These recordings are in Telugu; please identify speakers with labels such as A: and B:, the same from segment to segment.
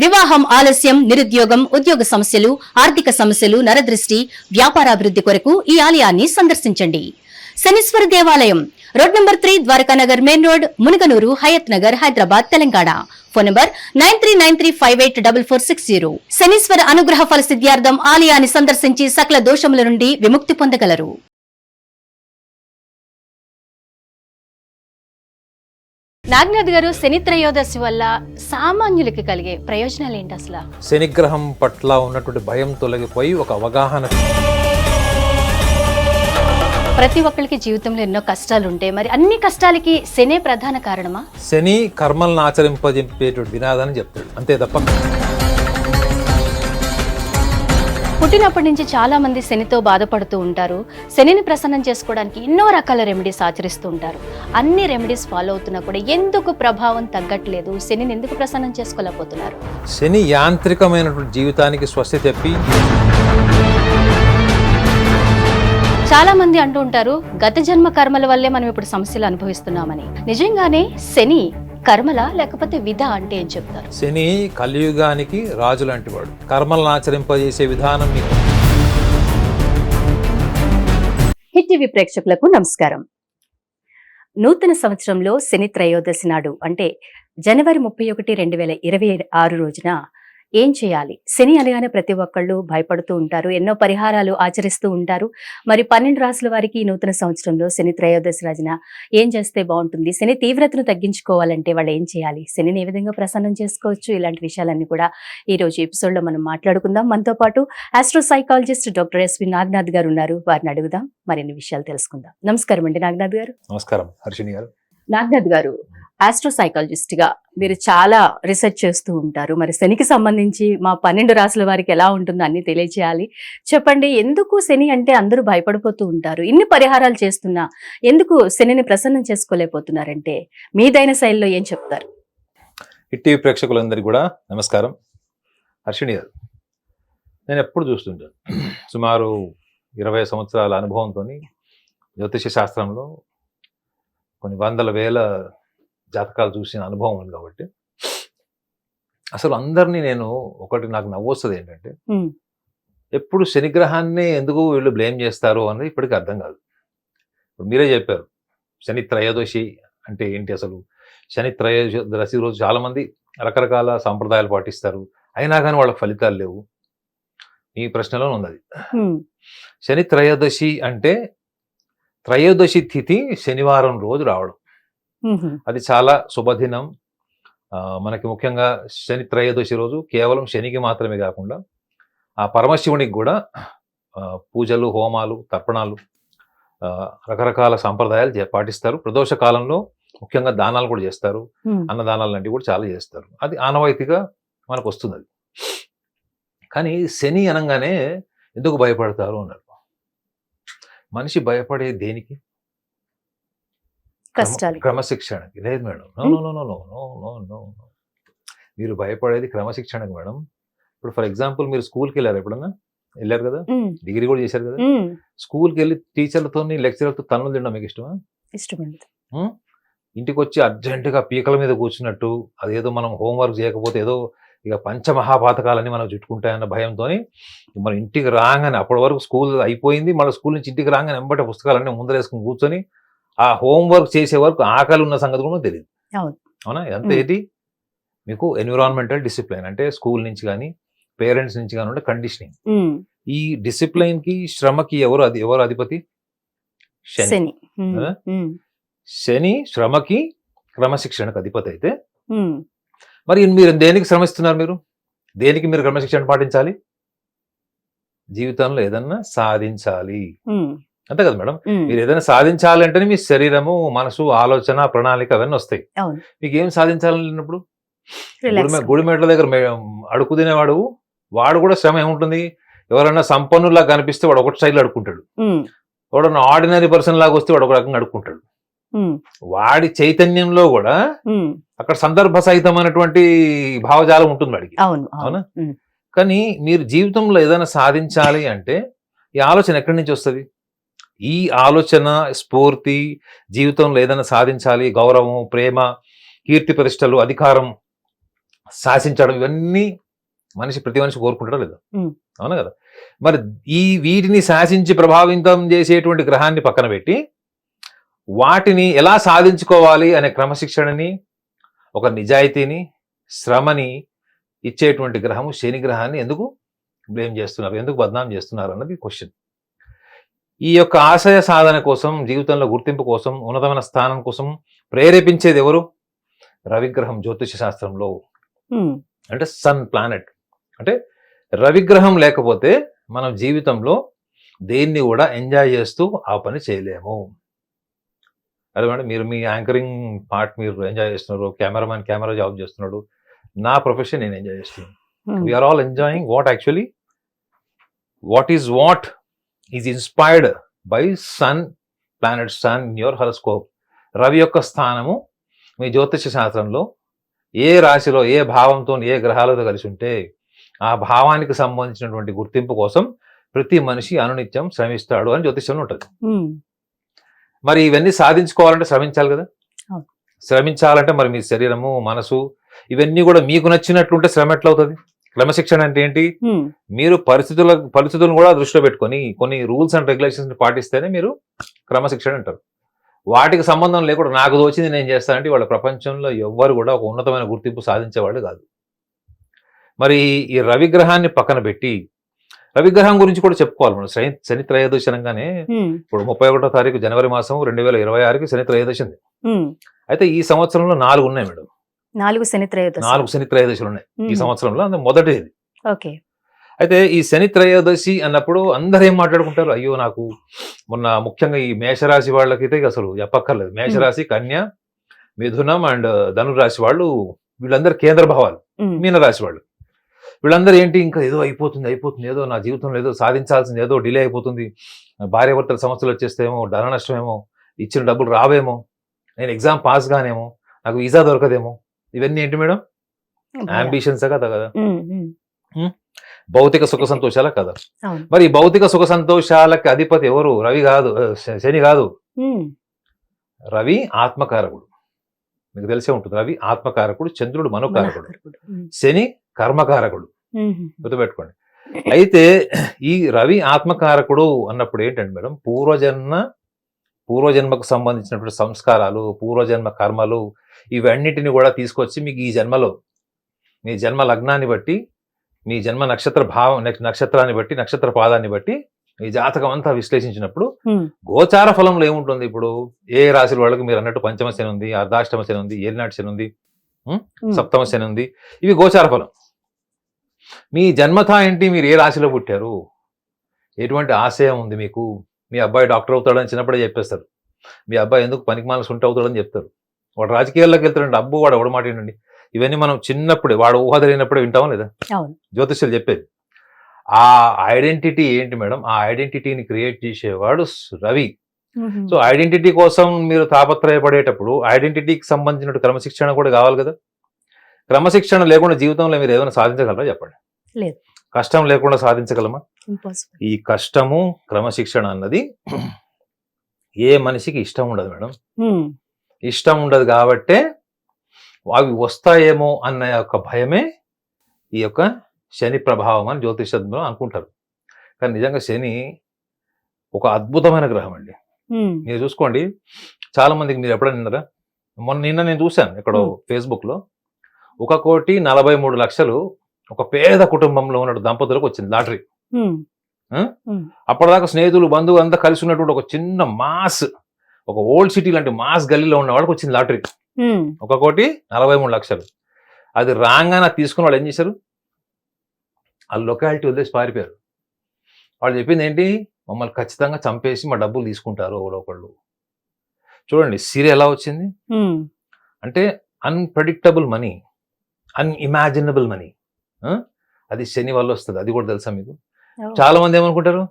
A: వివాహం ఆలస్యం, నిరుద్యోగం, ఉద్యోగ సమస్యలు, ఆర్థిక సమస్యలు, నరదృష్టి, వ్యాపారాభివృద్ధి కొరకు ఈ ఆలయాన్ని సందర్శించండి. శనీశ్వర దేవాలయం road number 3, Dwarakanagar main road, Munuganur, Hayath Nagar, Hyderabad, Telangana. Phone number 9393584460. Shanishwara అనుగ్రహ ఫల సిద్ధ్యార్థం ఆలయాన్ని సందర్శించి సకల దోషముల నుండి విముక్తి పొందగలరు. నాగనాథ్ గారు, శని త్రయోదశి వల్ల సామాన్యులకి కలిగే ప్రయోజనాలు ఏంటి అసలు?
B: శనిగ్రహం పట్ల ఉన్నటువంటి భయం తొలగిపోయి ఒక అవగాహన.
A: ప్రతి ఒక్కరికి జీవితంలో ఎన్నో కష్టాలు ఉంటాయి, మరి అన్ని కష్టాలకి శనే ప్రధాన కారణమా?
B: శని కర్మలను ఆచరింపజెప్పేటువంటి వినాదాన్ని చెప్తాడు, అంతే తప్ప.
A: పుట్టినప్పటి నుంచి చాలా మంది శనితో బాధపడుతూ ఉంటారు. శనిని ప్రసన్నం చేసుకోవడానికి ఎన్నో రకాల రెమెడీస్ ఆచరిస్తూ ఉంటారు. అన్ని రెమెడీస్ ఫాలో అవుతున్నా కూడా ఎందుకు ప్రభావం తగ్గట్లేదు? శనిని ఎందుకు ప్రసన్నం చేసుకోలేకపోతున్నారు?
B: శని యాంత్రికమైనటువంటి జీవితానికి స్వస్తి చెప్పి
A: చాలా మంది అంటూ ఉంటారు, గత జన్మ కర్మల వల్లే మనం ఇప్పుడు సమస్యలు అనుభవిస్తున్నామని. నిజంగానే శని కర్మల లేకపోతే విధ అంటే ఏం చెప్తారు?
B: శని కలియుగానికి రాజు లాంటి వాడు. కర్మలను ఆచరింపజేసే విధానం మీకు.
A: హిట్ టీవీ ప్రేక్షకులకు నమస్కారం. నూతన సంవత్సరంలో శని త్రయోదశి నాడు అంటే జనవరి 31, 2026 రోజున ఏం చేయాలి? శని అనగానే ప్రతి ఒక్కళ్ళు భయపడుతూ ఉంటారు, ఎన్నో పరిహారాలు ఆచరిస్తూ ఉంటారు. మరి 12 రాసుల వారికి ఈ నూతన సంవత్సరంలో శని త్రయోదశి రోజున ఏం చేస్తే బాగుంటుంది? శని తీవ్రతను తగ్గించుకోవాలంటే వాళ్ళు ఏం చేయాలి? శనిని ఏ విధంగా ప్రసన్నం చేసుకోవచ్చు? ఇలాంటి విషయాలన్నీ కూడా ఈ రోజు ఎపిసోడ్లో మనం మాట్లాడుకుందాం. మనతో పాటు astro psychologist doctor S V Naganath garu ఉన్నారు. వారిని అడుగుదాం, మరిన్ని విషయాలు తెలుసుకుందాం. నమస్కారం అండి నాగనాథ్ గారు.
B: నమస్కారం హర్షిణి గారు.
A: నాగనాథ్ గారు, ఆస్ట్రో సైకాలజిస్ట్ గా మీరు చాలా రీసెర్చ్ చేస్తూ ఉంటారు. మరి శనికి సంబంధించి మా 12 రాసుల వారికి ఎలా ఉంటుందో అన్ని తెలియచేయాలి. చెప్పండి, ఎందుకు శని అంటే అందరూ భయపడిపోతూ ఉంటారు? ఇన్ని పరిహారాలు చేస్తున్నా ఎందుకు శనిని ప్రసన్నం చేసుకోలేకపోతున్నారంటే మీదైన శైలిలో ఏం చెప్తారు?
B: హిట్ టీవీ ప్రేక్షకులందరికీ కూడా నమస్కారం. హర్షిణి గారు, నేను ఎప్పుడు చూస్తుంటాను, సుమారు 20 సంవత్సరాల అనుభవంతో జ్యోతిష శాస్త్రంలో కొన్ని వందల వేల జాతకాలు చూసిన అనుభవం ఉంది కాబట్టి అసలు అందరినీ నేను నాకు నవ్వొస్తుంది ఏంటంటే, ఎప్పుడు శనిగ్రహాన్ని ఎందుకు వీళ్ళు బ్లేమ్ చేస్తారు అన్నది ఇప్పటికీ అర్థం కాదు. ఇప్పుడు మీరే చెప్పారు శని త్రయోదశి అంటే ఏంటి అసలు. శని త్రయోదశి రోజు చాలా మంది రకరకాల సాంప్రదాయాలు పాటిస్తారు, అయినా కానీ వాళ్ళకి ఫలితాలు లేవు. ఈ ప్రశ్నలో ఉన్నది. శని త్రయోదశి అంటే త్రయోదశి తిథి శనివారం రోజు రావడం, అది చాలా శుభదినం. మనకి ముఖ్యంగా శని త్రయోదశి రోజు కేవలం శనికి మాత్రమే కాకుండా ఆ పరమశివునికి కూడా పూజలు, హోమాలు, తర్పణాలు, రకరకాల సాంప్రదాయాలు పాటిస్తారు. ప్రదోష కాలంలో ముఖ్యంగా దానాలు కూడా చేస్తారు, అన్నదానాలు లాంటివి కూడా చాలా చేస్తారు. అది ఆనవాయితీగా మనకు వస్తుంది. అది కానీ శని అనగానే ఎందుకు భయపడతారు అన్నారు. మనిషి భయపడే దేనికి? క్రమశిక్షణకి. లేదు madam, no no no no no no no no మీరు భయపడేది క్రమశిక్షణకి మేడం. ఇప్పుడు ఫర్ ఎగ్జాంపుల్ మీరు స్కూల్కి వెళ్ళారు, ఎప్పుడన్నా వెళ్ళారు కదా, డిగ్రీ కూడా చేశారు కదా. స్కూల్కి వెళ్ళి టీచర్లతో లెక్చరర్లతో తన్నులు తినడం మీకు ఇష్టమా? ఇష్టమండి. ఇంటికి వచ్చి అర్జెంటుగా పీకల మీద కూర్చున్నట్టు అదేదో మనం హోంవర్క్ చేయకపోతే ఏదో ఇక పంచమహాపాతకాలన్నీ మనం చుట్టుకుంటాయన్న భయంతో మనం ఇంటికి రాగానే, అప్పటి వరకు స్కూల్ అయిపోయింది, మన స్కూల్ నుంచి ఇంటికి రాగానే వెంబట పుస్తకాలన్నీ ముందరేసుకుని కూర్చొని ఆ హోంవర్క్ చేసే వరకు ఆకలి ఉన్న సంగతి కూడా తెలియదు. అవునా? ఎంత ఏంటి మీకు ఎన్విరాన్మెంటల్ డిసిప్లైన్ అంటే స్కూల్ నుంచి కానీ పేరెంట్స్ నుంచి కానీ ఉండే కండిషనింగ్. ఈ డిసిప్లైన్ కి, శ్రమకి ఎవరు అధిపతి? శని. శని శ్రమకి, క్రమశిక్షణకు అధిపతి అయితే మరి మీరు దేనికి శ్రమిస్తున్నారు? దేనికి మీరు క్రమశిక్షణ పాటించాలి? జీవితంలో ఏదన్నా సాధించాలి, అంతే కదా మేడం. మీరు ఏదైనా సాధించాలి అంటేనే మీ శరీరము, మనసు, ఆలోచన, ప్రణాళిక అవన్నీ వస్తాయి. మీకు ఏం సాధించాలన్నప్పుడు గుడిమెట్ల దగ్గర అడుగు తినేవాడు వాడు కూడా శ్రమ ఏముంటుంది? ఎవరైనా సంపన్నులా కనిపిస్తే వాడు ఒకటి స్టైల్ అడుక్కుంటాడు, ఎవడన్నా ఆర్డినరీ పర్సన్ లాగా వస్తే వాడు ఒక రకంగా అడుక్కుంటాడు. వాడి చైతన్యంలో కూడా అక్కడ సందర్భ సహితమైనటువంటి భావజాలం ఉంటుంది వాడికి. అవునా? కానీ మీరు జీవితంలో ఏదైనా సాధించాలి అంటే ఈ ఆలోచన ఎక్కడి నుంచి వస్తుంది? ఈ ఆలోచన, స్ఫూర్తి, జీవితంలో ఏదైనా సాధించాలి, గౌరవం, ప్రేమ, కీర్తి ప్రతిష్టలు, అధికారం శాసించడం, ఇవన్నీ ప్రతి మనిషి కోరుకుంటారా లేదా?
A: ఉమ్.
B: అవునా కదా? మరి వీటిని శాసించి ప్రభావితం చేసేటువంటి గ్రహాన్ని పక్కన పెట్టి వాటిని ఎలా సాధించుకోవాలి అనే క్రమశిక్షణని, ఒక నిజాయితీని, శ్రమని ఇచ్చేటువంటి గ్రహము శని గ్రహాన్ని ఎందుకు బ్లేమ్ చేస్తున్నారు, ఎందుకు బద్నాం చేస్తున్నారు అన్నది క్వశ్చన్. ఈ యొక్క ఆశయ సాధన కోసం, జీవితంలో గుర్తింపు కోసం, ఉన్నతమైన స్థానం కోసం ప్రేరేపించేది ఎవరు? రవిగ్రహం జ్యోతిష శాస్త్రంలో. అంటే సన్ ప్లానెట్. అంటే రవిగ్రహం లేకపోతే మనం జీవితంలో దేన్ని కూడా ఎంజాయ్ చేస్తూ ఆ పని చేయలేము. అదే మేడం, మీరు మీ యాంకరింగ్ పార్ట్ మీరు ఎంజాయ్ చేస్తున్నారు, కెమెరామెన్ కెమెరా జాబ్ చేస్తున్నాడు, నా ప్రొఫెషన్ నేను ఎంజాయ్ చేస్తున్నాను. We are all enjoying what is inspired by sun planet, sun in your horoscope. రవి యొక్క స్థానము మీ జ్యోతిష శాస్త్రంలో ఏ రాశిలో, ఏ భావంతో, ఏ గ్రహాలతో కలిసి ఉంటే ఆ భావానికి సంబంధించినటువంటి గుర్తింపు కోసం ప్రతి మనిషి అనునిత్యం శ్రమిస్తాడు అని జ్యోతిష్యంలో ఉంటుంది. మరి ఇవన్నీ సాధించుకోవాలంటే శ్రమించాలి కదా. శ్రమించాలంటే మరి మీ శరీరము, మనసు ఇవన్నీ కూడా మీకు నచ్చినట్లుంటే శ్రమ ఎట్లవుతుంది? క్రమశిక్షణ అంటే ఏంటి? మీరు పరిస్థితులను కూడా దృష్టిలో పెట్టుకొని కొన్ని రూల్స్ అండ్ రెగ్యులేషన్స్ పాటిస్తేనే మీరు క్రమశిక్షణ అంటారు. వాటికి సంబంధం లేకుండా నాకు తోచింది నేను చేస్తానంటే వాళ్ళ ప్రపంచంలో ఎవ్వరు కూడా ఒక ఉన్నతమైన గుర్తింపు సాధించేవాళ్ళు కాదు. మరి ఈ రవిగ్రహాన్ని పక్కన పెట్టి, రవిగ్రహం గురించి కూడా చెప్పుకోవాలి మనం. శని త్రయోదశి అనగానే ఇప్పుడు 31వ తారీఖు జనవరి మాసం 2026కి శని త్రయోదశి ఉంది. అయితే ఈ సంవత్సరంలో 4 ఉన్నాయి మేడం.
A: 4 శని
B: త్రయోదశులు ఉన్నాయి ఈ సంవత్సరంలో. అందులో మొదటిది.
A: ఓకే.
B: అయితే ఈ శని త్రయోదశి అన్నప్పుడు అందరూ ఏం మాట్లాడుకుంటారు? అయ్యో నాకు మొన్న ముఖ్యంగా ఈ మేషరాశి వాళ్ళకైతే అసలు చెప్పక్కర్లేదు. మేషరాశి, కన్య, మిథునం అండ్ ధనురాశి వాళ్ళు, వీళ్ళందరూ కేంద్ర భావాలు. మీనరాశి వాళ్ళు వీళ్ళందరూ ఏంటి, ఇంకా ఏదో అయిపోతుంది, ఏదో నా జీవితంలో ఏదో సాధించాల్సింది ఏదో డిలే అయిపోతుంది, భార్యాభర్తల సమస్యలు వచ్చేస్తేమో, ధన నష్టమేమో, ఇచ్చిన డబ్బులు రావేమో, నేను ఎగ్జామ్ పాస్ గానేమో, నాకు వీసా దొరకదేమో, ఇవన్నీ ఏంటి మేడం? అంబిషన్స్ కదా. భౌతిక సుఖ సంతోషాల కదా. మరి ఈ భౌతిక సుఖ సంతోషాలకి అధిపతి ఎవరు? రవి కాదు, శని కాదు. రవి ఆత్మకారకుడు, మీకు తెలిసే ఉంటుంది. రవి ఆత్మకారకుడు, చంద్రుడు మనోకారకుడు, శని కర్మకారకుడు. గుర్తుపెట్టుకోండి. అయితే ఈ రవి ఆత్మకారకుడు అన్నప్పుడు ఏంటంటే మేడం, పూర్వజన్మకు సంబంధించినటువంటి సంస్కారాలు, పూర్వజన్మ కర్మలు, ఇవన్నిటిని కూడా తీసుకొచ్చి మీకు ఈ జన్మలో మీ జన్మ లగ్నాన్ని బట్టి, మీ జన్మ నక్షత్ర భావం, నక్షత్రాన్ని బట్టి, నక్షత్ర పాదాన్ని బట్టి ఈ జాతకం అంతా విశ్లేషించినప్పుడు గోచార ఫలంలో ఏముంటుంది? ఇప్పుడు ఏ రాశుల వాళ్ళకి మీరు అన్నట్టు పంచమ శని ఉంది, అర్ధాష్టమ శని ఉంది, ఏలినాటి శని ఉంది, సప్తమ శని ఉంది. ఇవి గోచార ఫలం. మీ జన్మత ఏంటి? మీరు ఏ రాశిలో పుట్టారు, ఎటువంటి ఆశయం ఉంది మీకు? మీ అబ్బాయి డాక్టర్ అవుతాడని చిన్నప్పుడే చెప్పేస్తారు. మీ అబ్బాయి ఎందుకు పనికిమాల సుంట అవుతాడని చెప్తారు. వాడు రాజకీయాల్లోకి వెళ్తాడండి, అబ్బు వాడు ఎవడ మాట ఏంటండి. ఇవన్నీ మనం చిన్నప్పుడే, వాడు ఊహ తెలియనప్పుడే వింటామా లేదా? జ్యోతిష్యులు చెప్పేది. ఆ ఐడెంటిటీ ఏంటి మేడం? ఆ ఐడెంటిటీని క్రియేట్ చేసేవాడు రవి. సో ఐడెంటిటీ కోసం మీరు తాపత్రయపడేటప్పుడు ఐడెంటిటీకి సంబంధించిన క్రమశిక్షణ కూడా కావాలి కదా. క్రమశిక్షణ లేకుండా జీవితంలో మీరు ఏమైనా సాధించగలరా చెప్పండి? లేదు. కష్టం లేకుండా సాధించగలమా? ఈ కష్టము, క్రమశిక్షణ అన్నది ఏ మనిషికి ఇష్టం ఉండదు మేడం. ఇష్టం ఉండదు కాబట్టే అవి వస్తాయేమో అన్న యొక్క భయమే ఈ యొక్క శని ప్రభావం అని జ్యోతిషంలో అనుకుంటారు. కానీ నిజంగా శని ఒక అద్భుతమైన గ్రహం అండి. మీరు చూసుకోండి, చాలా మందికి మీరు ఎప్పుడైనా విన్నారా? నిన్న నేను చూశాను ఎక్కడో ఫేస్బుక్ లో, 1,43,00,000 ఒక పేద కుటుంబంలో ఉన్న దంపతులకు వచ్చింది లాటరీ. అప్పటిదాకా స్నేహితులు, బంధువులు అంతా కలిసి ఉన్నటువంటి ఒక చిన్న మాస్, ఒక ఓల్డ్ సిటీ లాంటి మాస్ గల్లీలో ఉన్న వాళ్ళకి వచ్చింది లాటరీ. 1,43,00,000. అది రాగానే తీసుకున్న వాళ్ళు ఏం చేశారు? ఆ లొకాలిటీ వదిలేసి పారిపోయారు. వాళ్ళు చెప్పింది ఏంటి? మమ్మల్ని ఖచ్చితంగా చంపేసి మా డబ్బులు తీసుకుంటారు ఒకళ్ళు. చూడండి సిరి ఎలా వచ్చింది అంటే, అన్ప్రెడిక్టబుల్ మనీ, అన్ఇమాజినబుల్ మనీ. అది శని వల్ల వస్తుంది. అది కూడా తెలుసా మీకు? చాలా మంది ఏమనుకుంటారు,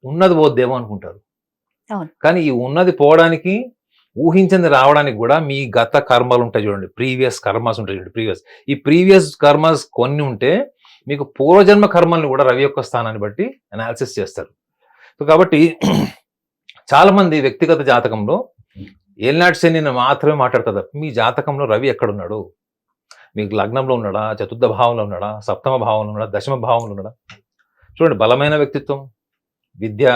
B: ఉన్నది పోద్దేమో అనుకుంటారు. కానీ ఈ ఉన్నది పోవడానికి, ఊహించింది రావడానికి కూడా మీ గత కర్మలు ఉంటాయి చూడండి, ప్రీవియస్ కర్మస్ ఉంటాయి చూడండి. ఈ ప్రీవియస్ కర్మస్ కొన్ని ఉంటే మీకు పూర్వజన్మ కర్మల్ని కూడా రవి యొక్క స్థానాన్ని బట్టి అనాలిసిస్ చేస్తారు. సో కాబట్టి చాలా మంది వ్యక్తిగత జాతకంలో ఏలినాటి శనిని మాత్రమే మాట్లాడతారు. మీ జాతకంలో రవి ఎక్కడున్నాడు, మీకు లగ్నంలో ఉన్నాడా, చతుర్థ భావంలో ఉన్నాడా, సప్తమ భావంలో ఉన్నాడా, దశమ భావంలో ఉన్నాడా? చూడండి, బలమైన వ్యక్తిత్వం, విద్య,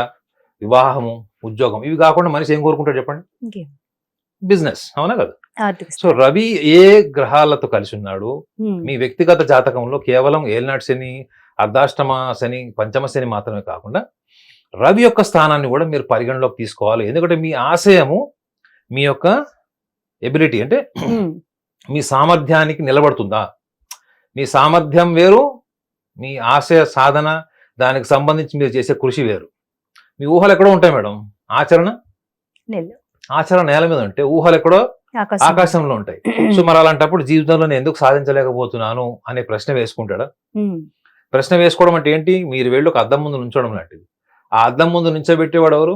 B: వివాహము, ఉద్యోగం, ఇవి కాకుండా మనిషి ఏం కోరుకుంటాడు చెప్పండి?
A: ఇంకేం?
B: బిజినెస్, అవునా కదా?
A: ఆర్థిక
B: సో
A: స్థితి.
B: రవి ఏ గ్రహాలతో కలిసి ఉన్నాడు?
A: ఉమ్,
B: మీ వ్యక్తిగత జాతకంలో కేవలం ఏలినాటి శని, అర్ధాష్టమ శని, పంచమ శని మాత్రమే కాకుండా రవి యొక్క స్థానాన్ని కూడా మీరు పరిగణలోకి తీసుకోవాలి. ఎందుకంటే మీ ఆశయము మీ యొక్క ఎబిలిటీ అంటే
A: ఉమ్,
B: మీ సామర్థ్యానికి నిలబడుతుందా? మీ సామర్థ్యం వేరు, మీ ఆశయ సాధన, దానికి సంబంధించి మీరు చేసే కృషి వేరు. మీ ఊహలు ఎక్కడో ఉంటాయి మేడం, ఆచరణ
A: నెల్లు.
B: నేల మీద ఉంటే ఊహలు ఎక్కడో
A: ఆకాశం.
B: ఆకాశంలో ఉంటాయి. సో మరి అలాంటప్పుడు జీవితంలో నేను ఎందుకు సాధించలేకపోతున్నాను అనే ప్రశ్న వేసుకుంటాడా?
A: ఉమ్,
B: ప్రశ్న వేసుకోవడం అంటే ఏంటి? మీరు వెళ్ళి ఒక అద్దం ముందు నుంచోవడం లాంటిది. ఆ అద్దం ముందు నుంచోబెట్టేవాడు ఎవరు?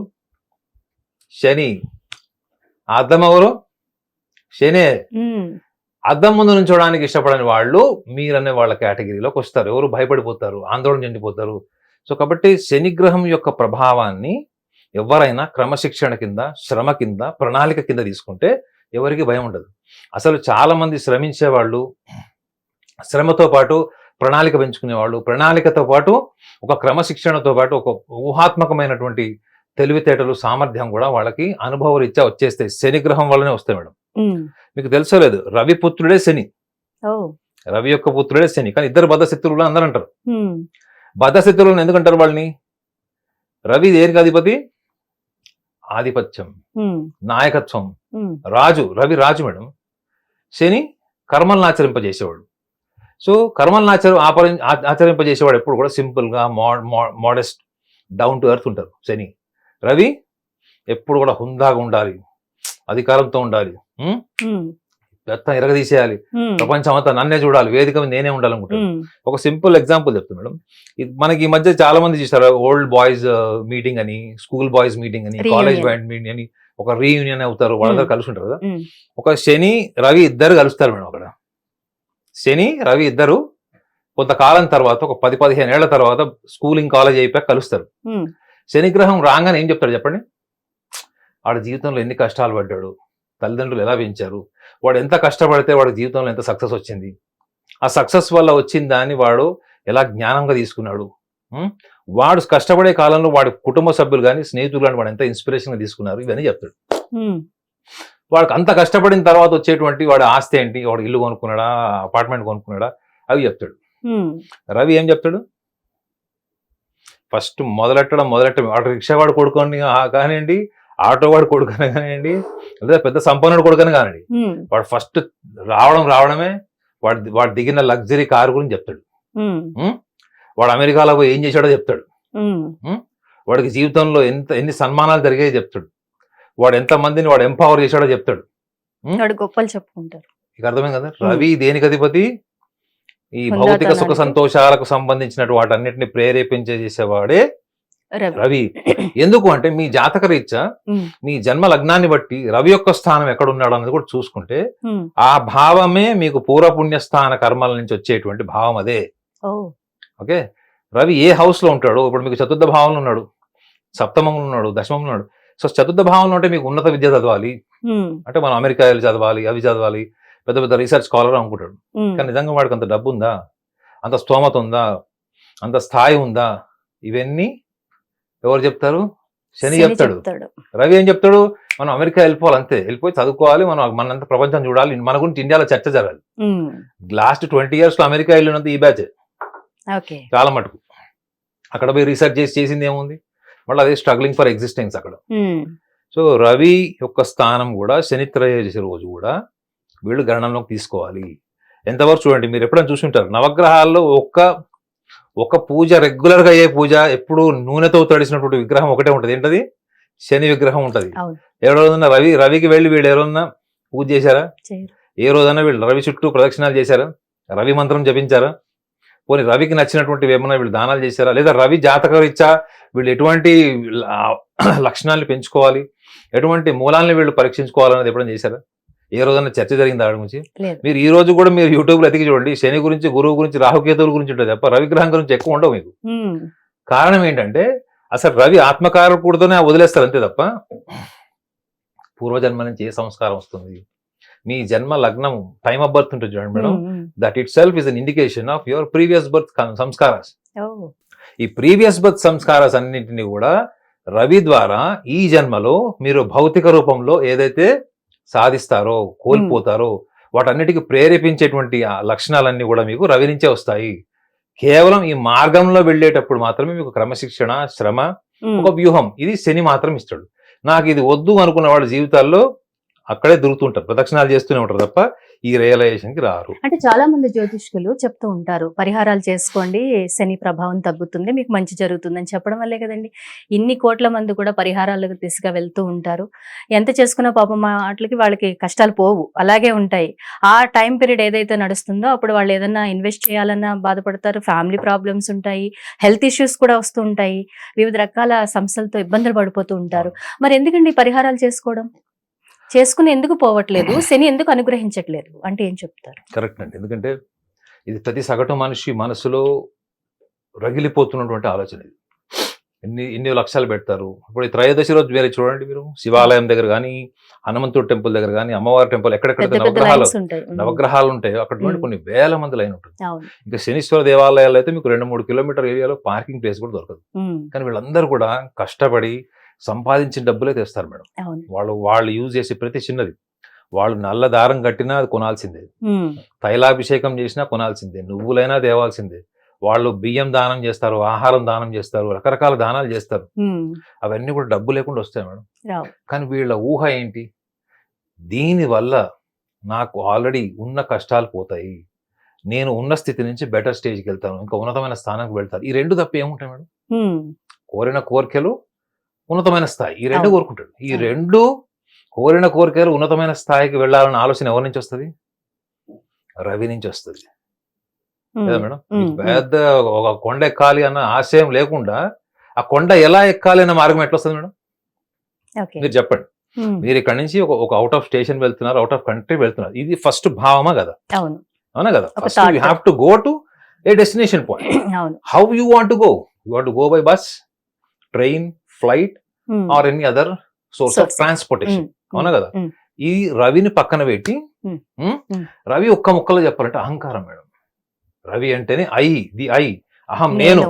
B: శని. ఆ అద్దం ఎవరు? శనే.
A: ఉమ్,
B: అద్దం ముందు నుంచోడానికి ఇష్టపడని వాళ్ళు మీరనే వాళ్ళ కేటగిరీలోకి వస్తారు. ఎవరు? భయపడిపోతారు, ఆందోళన చెందిపోతారు. సో కాబట్టి శనిగ్రహం యొక్క ప్రభావాన్ని ఎవరైనా క్రమశిక్షణ కింద, శ్రమ కింద, ప్రణాళిక కింద తీసుకుంటే ఎవరికి భయం ఉండదు. అసలు చాలా మంది శ్రమించే వాళ్ళు, శ్రమతో పాటు ప్రణాళిక పెంచుకునేవాళ్ళు, ప్రణాళికతో పాటు ఒక క్రమశిక్షణతో పాటు ఒక ఊహాత్మకమైనటువంటి తెలివితేటలు, సామర్థ్యం కూడా వాళ్ళకి అనుభవ రీత్యా వచ్చేస్తాయి. శనిగ్రహం వల్లనే వస్తాయి మేడం.
A: ఉమ్.
B: మీకు తెలుసలేదు, రవి పుత్రుడే శని.
A: ఓ.
B: రవి యొక్క పుత్రుడే శని. కానీ ఇద్దరు బద్ధశత్రువులు అందరూ అంటారు.
A: ఉమ్,
B: బద్ధశత్రువులను ఎందుకంటారు వాళ్ళని? రవి దేనికి అధిపతి? ఆధిపత్యం,
A: ఉమ్,
B: నాయకత్వం,
A: ఉమ్,
B: రాజు. రవి రాజు మేడం. శని కర్మలను ఆచరింపజేసేవాడు. సో కర్మలను ఆచరింపజేసేవాడు ఎప్పుడు కూడా సింపుల్ గా, మోడెస్ట్, డౌన్ టు ఎర్త్ ఉంటారు. శని. రవి ఎప్పుడు కూడా హుందాగా ఉండాలి, అధికారంతో ఉండాలి,
A: ఉమ్,
B: మొత్తం ఎరగదీసేయాలి,
A: ఉమ్,
B: ప్రపంచం అంతా నన్నే చూడాలి, వేదిక మీద నేనే ఉండాలనుకుంటాను.
A: ఉమ్,
B: ఒక సింపుల్ ఎగ్జాంపుల్ చెప్తాను మేడం. మనకి ఈ మధ్య చాలా మంది చూస్తారు, ఓల్డ్ బాయ్స్ మీటింగ్ అని, స్కూల్ బాయ్స్ మీటింగ్ అని, కాలేజ్
A: Reunion.
B: బ్యాండ్ మీటింగ్ అని, ఒక రీయూనియన్ అవుతారు, వాళ్ళందరూ కలిసి ఉంటారు కదా.
A: ఉమ్,
B: ఒక శని రవి ఇద్దరు కలుస్తారు మేడం అక్కడ. శని రవి ఇద్దరు కొంతకాలం తర్వాత, ఒక 10-15 ఏళ్ల తర్వాత, స్కూలింగ్ కాలేజ్ అయిపోయాక కలుస్తారు.
A: ఉమ్,
B: శనిగ్రహం రాగానే ఏం చెప్తాడు చెప్పండి? వాడి జీవితంలో ఎన్ని కష్టాలు పడ్డాడు, తల్లిదండ్రులు ఎలా పెంచారు, వాడు ఎంత కష్టపడితే వాడి జీవితంలో ఎంత సక్సెస్ వచ్చింది, ఆ సక్సెస్ వల్ల వచ్చిన దాన్ని వాడు ఎలా జ్ఞానంగా తీసుకున్నాడు, వాడు కష్టపడే కాలంలో వాడి కుటుంబ సభ్యులు కానీ, స్నేహితులు కానీ వాడు ఎంత ఇన్స్పిరేషన్గా తీసుకున్నారు, ఇవన్నీ చెప్తాడు.
A: ఉమ్,
B: వాడికి అంత కష్టపడిన తర్వాత వచ్చేటువంటి వాడి ఆస్తి ఏంటి, వాడు ఇల్లు కొనుక్కున్నాడా, అపార్ట్మెంట్ కొనుక్కున్నాడా, అవి చెప్తాడు.
A: ఉమ్,
B: రవి ఏం చెప్తాడు? ఫస్ట్ మొదలెట్టడం వాడు రిక్షావాడు కొడుకొని కానివ్వండి, ఆటో వాడు కొడుకని కానివ్వండి, లేదా పెద్ద సంపన్నుడు కొడుకని కానివ్వండి,
A: ఉమ్,
B: వాడు ఫస్ట్ రావడమే వాడు దిగిన లగ్జరీ కారు గురించి చెప్తాడు.
A: ఉమ్,
B: వాడు అమెరికాలో పోయి ఏం చేశాడో చెప్తాడు.
A: ఉమ్,
B: వాడికి జీవితంలో ఎన్ని సన్మానాలు జరిగాయో చెప్తాడు. వాడు ఎంత మందిని వాడు ఎంపవర్ చేశాడో చెప్తాడు.
A: వాడు గొప్పలు చెప్పుకుంటారు.
B: ఇక అర్థమైంది కదా. రవి దేనికి అధిపతి? ఈ భౌతిక
A: హుందాతనానికి.
B: సుఖ సంతోషాలకు సంబంధించినట్టు వాటన్నిటిని ప్రేరేపించేసేవాడే
A: రవి.
B: రవి. ఎందుకు అంటే మీ జాతక రీత్యా
A: ఉమ్,
B: మీ జన్మ లగ్నాన్ని బట్టి రవి యొక్క స్థానం ఎక్కడున్నాడు అన్నది కూడా చూసుకుంటే
A: ఉమ్,
B: ఆ భావమే మీకు పూర్వపుణ్యస్థాన కర్మల నుంచి వచ్చేటువంటి భావం అదే.
A: ఓ.
B: ఓకే. రవి ఏ హౌస్ లో ఉంటాడు? ఇప్పుడు మీకు చతుర్థ భావంలో ఉన్నాడు, సప్తమంలో ఉన్నాడు, దశమంలో ఉన్నాడు. సో చతుర్థ భావంలో ఉంటే మీకు ఉన్నత విద్య చదవాలి,
A: ఉమ్,
B: అంటే మనం అమెరికా వెళ్ళి చదవాలి, అవి చదవాలి, పెద్ద పెద్ద రీసెర్చ్ స్కాలర్ అనుకుంటాడు.
A: ఉమ్,
B: కానీ నిజంగా వాడికి అంత డబ్బు ఉందా, అంత స్తోమత ఉందా, అంత స్థాయి ఉందా? ఇవన్నీ ఎవరు చెప్తారు? శని
A: శని
B: చెప్తాడు.
A: చెప్తాడు.
B: రవి ఏం చెప్తాడు? మనం అమెరికా వెళ్ళిపోవాలి, అంతే, వెళ్ళిపోయి చదువుకోవాలి, మనం మనంత ప్రపంచం చూడాలి, మన గురించి ఇండియాలో చర్చ జరగాలి.
A: ఉమ్,
B: లాస్ట్ 20 years లో అమెరికా వెళ్ళినంత ఈ బ్యాచ్
A: ఓకే.
B: చాలా మటుకు. అక్కడ పోయి రీసెర్చ్ చేసింది ఏముంది? మళ్ళీ అదే స్ట్రగ్లింగ్ ఫర్ ఎగ్జిస్టెన్స్ అక్కడ.
A: ఉమ్,
B: సో రవి యొక్క స్థానం కూడా శని త్రయోదశి రోజు కూడా వీళ్ళు గణనంలోకి తీసుకోవాలి. ఎంతవరకు చూడండి, మీరు ఎప్పుడైనా చూసుంటారు నవగ్రహాల్లో ఒక పూజ రెగ్యులర్ గా అయ్యే పూజ, ఎప్పుడు నూనెతో తడిసినటువంటి విగ్రహం ఒకటే ఉంటది. ఏంటది? శని విగ్రహం ఉంటది.
A: అవును.
B: ఏ రోజున రవికి వెళ్ళి వీళ్ళు ఎవరన్నా పూజ చేశారా?
A: చేయరు.
B: ఏ రోజైనా వీళ్ళు రవి చుట్టూ ప్రదక్షిణాలు చేశారా? రవి మంత్రం జపించారా? పోనీ రవికి నచ్చినటువంటివి ఏమన్నా వీళ్ళు దానాలు చేశారా? లేదా రవి జాతక రీత్యా వీళ్ళు ఎటువంటి లక్షణాలను పెంచుకోవాలి, ఎటువంటి మూలాలను వీళ్ళు పరీక్షించుకోవాలన్నది ఎప్పుడైనా చేశారా? ఏ రోజైనా చర్చ జరిగింది దాని గురించి?
A: లేదు.
B: మీరు ఈ రోజు కూడా మీరు యూట్యూబ్ లో ఎతికి చూడండి, శని గురించి, గురువు గురించి, రాహుకేతువుల గురించి ఉంటుంది తప్ప రవిగ్రహం గురించి ఎక్కువ ఉండవు మీకు.
A: ఉమ్,
B: కారణం ఏంటంటే అసలు రవి ఆత్మకారకుడితోనే వదిలేస్తారు అంతే తప్ప పూర్వజన్మ నుంచి ఏ సంస్కారం వస్తుంది, మీ జన్మ లగ్నం టైమ్ ఆఫ్ బర్త్ ఉంటుంది చూడండి madam, that it self is an indication of your previous birth sanskaras. ఈ ప్రీవియస్ బర్త్ సంస్కారాస్ అన్నింటినీ కూడా రవి ద్వారా ఈ జన్మలో మీరు భౌతిక రూపంలో ఏదైతే సాధిస్తారో కోల్పోతారో వాటన్నిటికీ ప్రేరేపించేటువంటి ఆ లక్షణాలన్నీ కూడా మీకు రవి నుంచే వస్తాయి. కేవలం ఈ మార్గంలో వెళ్ళేటప్పుడు మాత్రమే మీకు క్రమశిక్షణ, శ్రమ, ఒక వ్యూహం ఇది శని మాత్రం ఇస్తాడు. నాకు ఇది వద్దు అనుకున్న వాళ్ళ జీవితాల్లో అక్కడే దొరుకుతుంటారు, ప్రదక్షిణాలు చేస్తూనే ఉంటారు తప్ప ఈ రియలైజేషన్ కి రారు.
A: అంటే చాలా మంది జ్యోతిష్కులు చెప్తూ ఉంటారు, పరిహారాలు చేసుకోండి, శని ప్రభావం తగ్గుతుంది, మీకు మంచి జరుగుతుందని చెప్పడం వల్లే కదండి ఇన్ని కోట్ల మంది కూడా పరిహారాలకు దిశగా వెళ్తూ ఉంటారు. ఎంత చేసుకున్నా పాపం వాటికి వాళ్ళకి కష్టాలు పోవు, అలాగే ఉంటాయి. ఆ టైం పీరియడ్ ఏదైతే నడుస్తుందో అప్పుడు వాళ్ళు ఏదన్నా ఇన్వెస్ట్ చేయాలన్నా బాధపడతారు, ఫ్యామిలీ ప్రాబ్లమ్స్ ఉంటాయి, హెల్త్ ఇష్యూస్ కూడా వస్తూ ఉంటాయి, వివిధ రకాల సమస్యలతో ఇబ్బందులు పడిపోతూ ఉంటారు. మరి ఎందుకండి ఈ పరిహారాలు చేసుకోవడం? చేసుకుని ఎందుకు పోవట్లేదు, శని ఎందుకు అనుగ్రహించట్లేదు అంటే ఏం చెప్తారు?
B: కరెక్ట్ అండి, ఎందుకంటే ఇది ప్రతి సగటు మనిషి మనసులో రగిలిపోతున్నటువంటి ఆలోచన. ఇది ఎన్ని లక్ష్యాలు పెడతారు. ఇప్పుడు ఈ త్రయోదశి రోజు వేరే చూడండి, మీరు శివాలయం దగ్గర కానీ, హనుమంతుడి టెంపుల్ దగ్గర కానీ, అమ్మవారి టెంపుల్ ఎక్కడెక్కడైతే నవగ్రహాలు ఉంటాయో అక్కడ నుండి కొన్ని వేల మంది లైన్ ఉంటుంది. ఇంకా శనీశ్వర దేవాలయాలు అయితే మీకు 2-3 కిలోమీటర్ ఏరియాలో పార్కింగ్ ప్లేస్ కూడా దొరకదు. కానీ వీళ్ళందరూ కూడా కష్టపడి సంపాదించిన డబ్బులే తెస్తారు మేడం. వాళ్ళు యూజ్ చేసే ప్రతి చిన్నది, వాళ్ళు నల్ల దారం కట్టినా అది కొనాల్సిందే, తైలాభిషేకం చేసినా కొనాల్సిందే, నువ్వులైనా తేవాల్సిందే, వాళ్ళు బియ్యం దానం చేస్తారు, ఆహారం దానం చేస్తారు, రకరకాల దానాలు చేస్తారు. అవన్నీ కూడా డబ్బు లేకుండా వస్తాయి మేడం. కానీ వీళ్ళ ఊహ ఏంటి, దీనివల్ల నాకు ఆల్రెడీ ఉన్న కష్టాలు పోతాయి, నేను ఉన్న స్థితి నుంచి బెటర్ స్టేజ్కి వెళ్తాను, ఇంకా ఉన్నతమైన స్థానానికి వెళ్తాను. ఈ రెండు తప్ప ఏముంటాయి మేడం? కోరిన కోరికలు, ఉన్నతమైన స్థాయి, ఈ రెండు కోరుకుంటాడు. ఈ రెండు కోరిన కోరికలు ఉన్నతమైన స్థాయికి వెళ్ళాలన్న ఆలోచన ఎవరి నుంచి వస్తుంది? రవి నుంచి వస్తుంది కదా మేడం. పెద్ద ఒక కొండ ఎక్కాలి అన్న ఆశయం లేకుండా ఆ కొండ ఎలా ఎక్కాలి అన్న మార్గం ఎట్లా వస్తుంది మేడం? మీరు చెప్పండి. మీరు ఇక్కడ నుంచి ఒక అవుట్ ఆఫ్ స్టేషన్ వెళ్తున్నారు, అవుట్ ఆఫ్ కంట్రీ వెళ్తున్నారు, ఇది ఫస్ట్ భావమా కదా? అవునా కదా? First you have to go to A destination point. How you want to go? You want to go by bus, train, flight or any other source of transportation. అవునా కదా? ఈ రవిని పక్కన పెట్టి, రవి ఒక్క ముక్కలో చెప్పాలంటే అహంకారం మేడం. రవి అంటేనే ది ఐ, అహం, నేను.